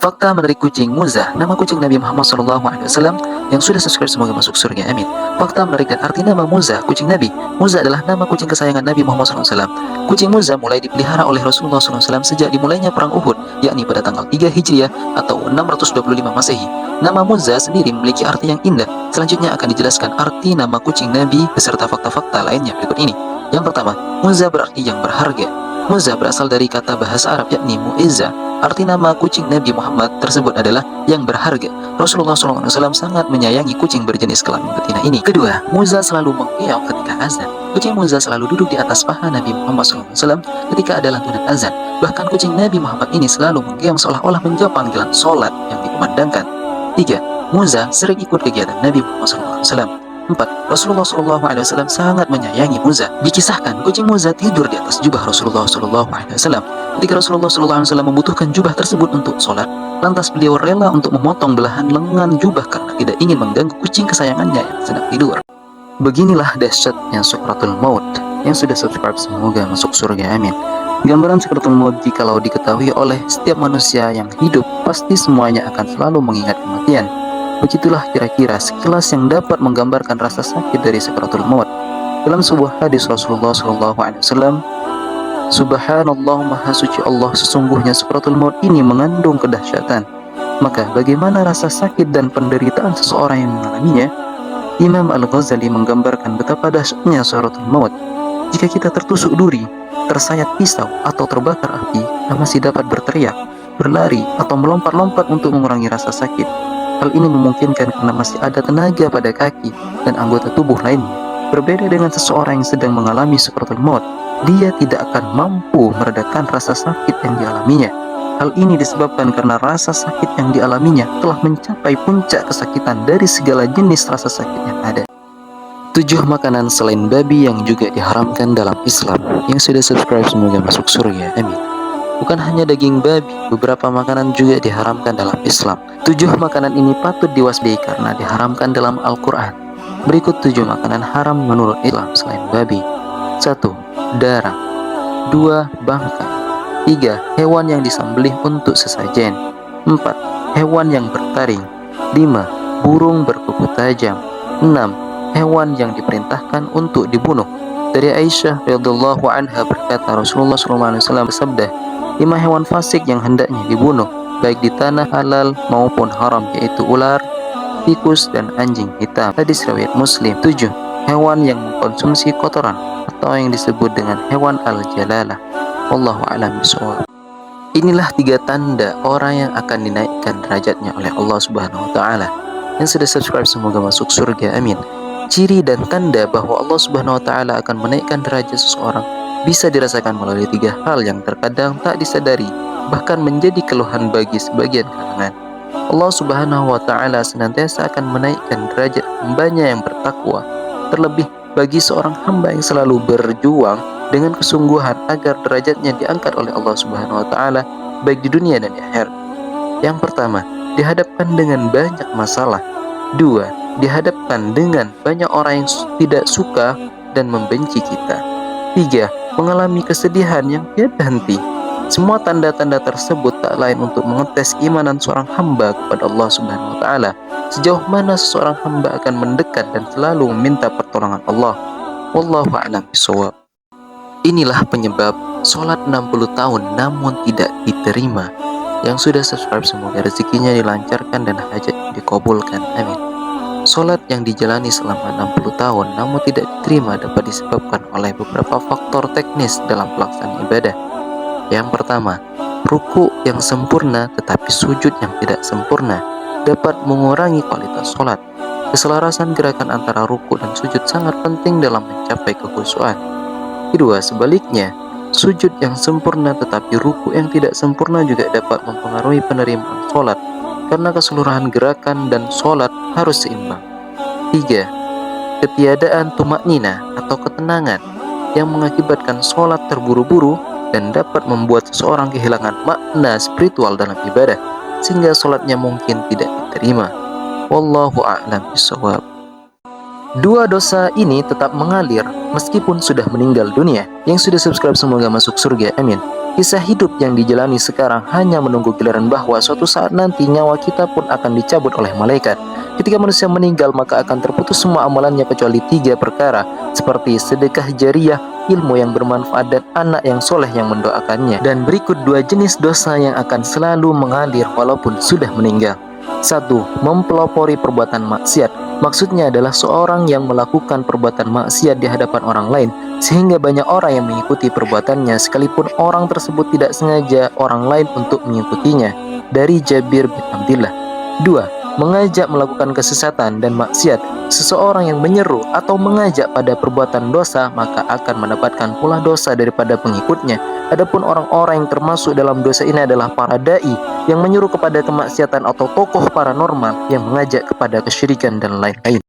Fakta menarik kucing Muza, nama kucing Nabi Muhammad SAW yang sudah subscribe semoga masuk surga, amin. Fakta menarik dan arti nama Muza, kucing Nabi. Muza adalah nama kucing kesayangan Nabi Muhammad SAW. Kucing Muza mulai dipelihara oleh Rasulullah SAW sejak dimulainya perang Uhud, yakni pada tanggal 3 Hijriah atau 625 Masehi. Nama Muza sendiri memiliki arti yang indah. Selanjutnya akan dijelaskan arti nama kucing Nabi beserta fakta-fakta lainnya berikut ini. Yang pertama, Muza berarti yang berharga. Muza berasal dari kata bahasa Arab yakni mu'izza. Arti nama kucing Nabi Muhammad tersebut adalah yang berharga. Rasulullah SAW sangat menyayangi kucing berjenis kelamin betina ini. Kedua, Muza selalu mengeong ketika azan. Kucing Muza selalu duduk di atas paha Nabi Muhammad SAW ketika ada lantunan azan. Bahkan kucing Nabi Muhammad ini selalu mengeong seolah-olah menjawab panggilan sholat yang dikumandangkan. Tiga, Muza sering ikut kegiatan Nabi Muhammad SAW. 4. Rasulullah SAW sangat menyayangi Muza. Dikisahkan kucing Muza tidur di atas jubah Rasulullah SAW. Ketika Rasulullah SAW membutuhkan jubah tersebut untuk sholat, lantas beliau rela untuk memotong belahan lengan jubah karena tidak ingin mengganggu kucing kesayangannya yang sedang tidur. Beginilah dahsyatnya Sukratul Maut. Yang sudah subscribe semoga masuk surga, amin. Gambaran Sukratul Maut jikalau diketahui oleh setiap manusia yang hidup, pasti semuanya akan selalu mengingat kematian. Begitulah kira-kira sekilas yang dapat menggambarkan rasa sakit dari Sukratul Maut. Dalam sebuah hadis Rasulullah SAW, Subhanallah, Maha Suci Allah, sesungguhnya Sukratul Maut ini mengandung kedahsyatan. Maka bagaimana rasa sakit dan penderitaan seseorang yang mengalaminya? Imam Al-Ghazali menggambarkan betapa dahsyatnya Sukratul Maut. Jika kita tertusuk duri, tersayat pisau, atau terbakar api, kita masih dapat berteriak, berlari, atau melompat-lompat untuk mengurangi rasa sakit. Hal ini memungkinkan karena masih ada tenaga pada kaki dan anggota tubuh lainnya. Berbeda dengan seseorang yang sedang mengalami Sukratul Maut, dia tidak akan mampu meredakan rasa sakit yang dialaminya. Hal ini disebabkan karena rasa sakit yang dialaminya telah mencapai puncak kesakitan dari segala jenis rasa sakit yang ada. 7 makanan selain babi yang juga diharamkan dalam Islam. Yang sudah subscribe semoga masuk surga, amin. Bukan hanya daging babi, beberapa makanan juga diharamkan dalam Islam. 7 makanan ini patut diwaspadai karena diharamkan dalam Al-Quran. Berikut 7 makanan haram menurut Islam selain babi. 1. Darah. 2. Bangkai. 3. Hewan yang disembelih untuk sesajen. 4. Hewan yang bertaring. 5. Burung berkuku tajam. 6. Hewan yang diperintahkan untuk dibunuh. Dari Aisyah radhiyallahu anha berkata, Rasulullah SAW bersabda, 5 hewan fasik yang hendaknya dibunuh, baik di tanah halal maupun haram, yaitu ular, tikus, dan anjing hitam. Hadis riwayat Muslim. 7. Hewan yang mengkonsumsi kotoran atau yang disebut dengan hewan al-jalalah. Wallahu a'lam bishawab. Inilah 3 tanda orang yang akan dinaikkan derajatnya oleh Allah Subhanahu wa taala. Yang sudah subscribe semoga masuk surga, amin. Ciri dan tanda bahwa Allah Subhanahu wa taala akan menaikkan derajat seseorang bisa dirasakan melalui 3 hal yang terkadang tak disadari, bahkan menjadi keluhan bagi sebagian kalangan. Allah Subhanahu wa taala senantiasa akan menaikkan derajat hambanya yang bertakwa, terlebih bagi seorang hamba yang selalu berjuang dengan kesungguhan agar derajatnya diangkat oleh Allah Subhanahu wa taala baik di dunia dan di akhirat. Yang pertama, dihadapkan dengan banyak masalah. 2. Dihadapkan dengan banyak orang yang tidak suka dan membenci kita. 3. Mengalami kesedihan yang tiada henti. Semua tanda-tanda tersebut tak lain untuk mengetes keimanan seorang hamba kepada Allah Subhanahu wa taala. Sejauh mana seseorang hamba akan mendekat dan selalu meminta pertolongan Allah. Wallahu a'lam bishawab. Inilah penyebab sholat 60 tahun namun tidak diterima. Yang sudah subscribe semoga rezekinya dilancarkan dan hajat dikabulkan, amin. Sholat yang dijalani selama 60 tahun namun tidak diterima dapat disebabkan oleh beberapa faktor teknis dalam pelaksanaan ibadah. Yang pertama, ruku yang sempurna tetapi sujud yang tidak sempurna dapat mengurangi kualitas sholat. Keselarasan gerakan antara ruku dan sujud sangat penting dalam mencapai kekhusyuan. Kedua, sebaliknya, sujud yang sempurna tetapi ruku yang tidak sempurna juga dapat mempengaruhi penerimaan sholat, karena keseluruhan gerakan dan sholat harus seimbang. 3. Ketiadaan tumaknina atau ketenangan yang mengakibatkan sholat terburu-buru dan dapat membuat seseorang kehilangan makna spiritual dalam ibadah, sehingga sholatnya mungkin tidak diterima. Wallahu a'lam bishawab. 2 dosa ini tetap mengalir meskipun sudah meninggal dunia. Yang sudah subscribe semoga masuk surga, amin. Kisah hidup yang dijalani sekarang hanya menunggu giliran bahwa suatu saat nanti nyawa kita pun akan dicabut oleh malaikat. Ketika manusia meninggal maka akan terputus semua amalannya kecuali 3 perkara, seperti sedekah jariah, ilmu yang bermanfaat, dan anak yang soleh yang mendoakannya. Dan berikut 2 jenis dosa yang akan selalu mengalir walaupun sudah meninggal. 1. Mempelopori perbuatan maksiat. Maksudnya adalah seorang yang melakukan perbuatan maksiat di hadapan orang lain, sehingga banyak orang yang mengikuti perbuatannya sekalipun orang tersebut tidak sengaja orang lain untuk mengikutinya. Dari Jabir bin Abdillah. 2. Mengajak melakukan kesesatan dan maksiat. Seseorang yang menyeru atau mengajak pada perbuatan dosa maka akan mendapatkan pula dosa daripada pengikutnya. Adapun orang-orang yang termasuk dalam dosa ini adalah para dai yang menyuruh kepada kemaksiatan atau tokoh paranormal yang mengajak kepada kesyirikan dan lain-lain.